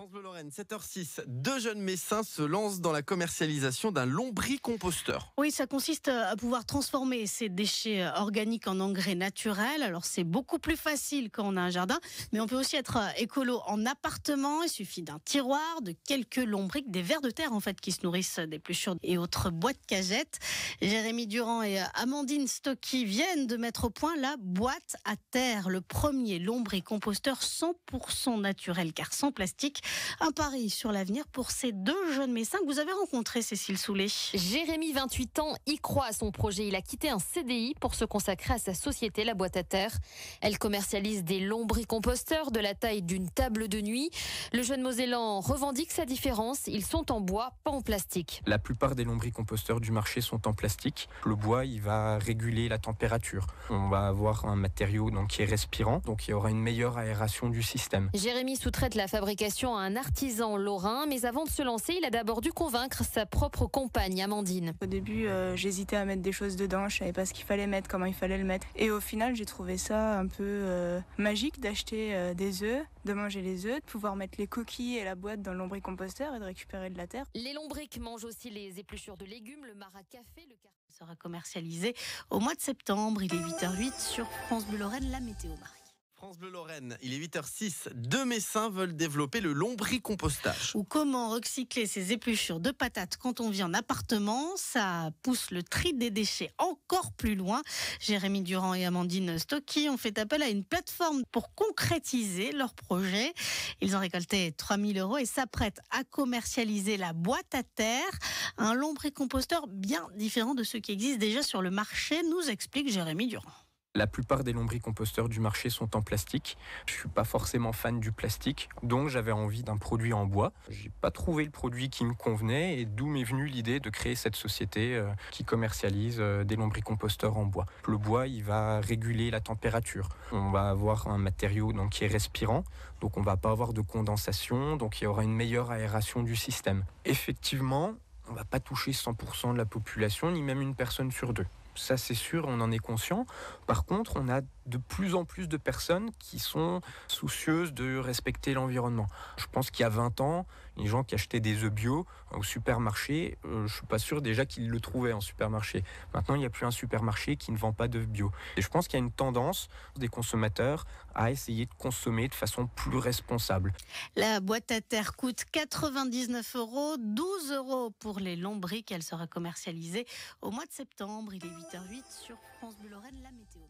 France Bleu Lorraine, 7h06. Deux jeunes Messins se lancent dans la commercialisation d'un lombricomposteur. Oui, ça consiste à pouvoir transformer ces déchets organiques en engrais naturels. Alors, c'est beaucoup plus facile quand on a un jardin, mais on peut aussi être écolo en appartement. Il suffit d'un tiroir, de quelques lombrics, des vers de terre en fait qui se nourrissent d'épluchures et autres boîtes cagettes. Jérémy Durand et Amandine Stocky viennent de mettre au point la boîte à terre, le premier lombricomposteur 100% naturel car sans plastique. Un pari sur l'avenir pour ces deux jeunes Messins que vous avez rencontrés, Cécile Soulet. Jérémy, 28 ans, y croit à son projet. Il a quitté un CDI pour se consacrer à sa société, la boîte à terre. Elle commercialise des lombricomposteurs de la taille d'une table de nuit. Le jeune Mosellan revendique sa différence. Ils sont en bois, pas en plastique. La plupart des lombricomposteurs du marché sont en plastique. Le bois, il va réguler la température. On va avoir un matériau qui est respirant, donc il y aura une meilleure aération du système. Jérémy sous-traite la fabrication à un artisan lorrain, mais avant de se lancer, il a d'abord dû convaincre sa propre compagne, Amandine. Au début, j'hésitais à mettre des choses dedans, je savais pas ce qu'il fallait mettre, comment il fallait le mettre. Et au final, j'ai trouvé ça un peu magique d'acheter des œufs, de manger les œufs, de pouvoir mettre les coquilles et la boîte dans le lombricomposteur et de récupérer de la terre. Les lombrics mangent aussi les épluchures de légumes, le marc à café, le carton. Sera commercialisé au mois de septembre. Il est 8h08 sur France Bleu Lorraine, la météo Marie. France Bleu Lorraine, il est 8h06. Deux Messins veulent développer le lombricompostage. Ou comment recycler ces épluchures de patates quand on vit en appartement. Ça pousse le tri des déchets encore plus loin. Jérémy Durand et Amandine Stocky ont fait appel à une plateforme pour concrétiser leur projet. Ils ont récolté 3 000 € et s'apprêtent à commercialiser la boîte à terre. Un lombricomposteur bien différent de ceux qui existent déjà sur le marché, nous explique Jérémy Durand. La plupart des lombricomposteurs du marché sont en plastique. Je suis pas forcément fan du plastique, donc j'avais envie d'un produit en bois. J'ai pas trouvé le produit qui me convenait et d'où m'est venue l'idée de créer cette société qui commercialise des lombricomposteurs en bois. Le bois, il va réguler la température. On va avoir un matériau qui est respirant, donc on va pas avoir de condensation, donc il y aura une meilleure aération du système. Effectivement, on va pas toucher 100% de la population, ni même une personne sur deux. Ça, c'est sûr, on en est conscient. Par contre, on a de plus en plus de personnes qui sont soucieuses de respecter l'environnement. Je pense qu'il y a 20 ans, les gens qui achetaient des œufs bio au supermarché, je suis pas sûr déjà qu'ils le trouvaient en supermarché. Maintenant, il n'y a plus un supermarché qui ne vend pas d'œufs bio. Et je pense qu'il y a une tendance des consommateurs à essayer de consommer de façon plus responsable. La boîte à terre coûte 99 €, 12 € pour les lombrics. Elle sera commercialisée au mois de septembre. Il est 8h08 sur France Bleu Lorraine, la météo.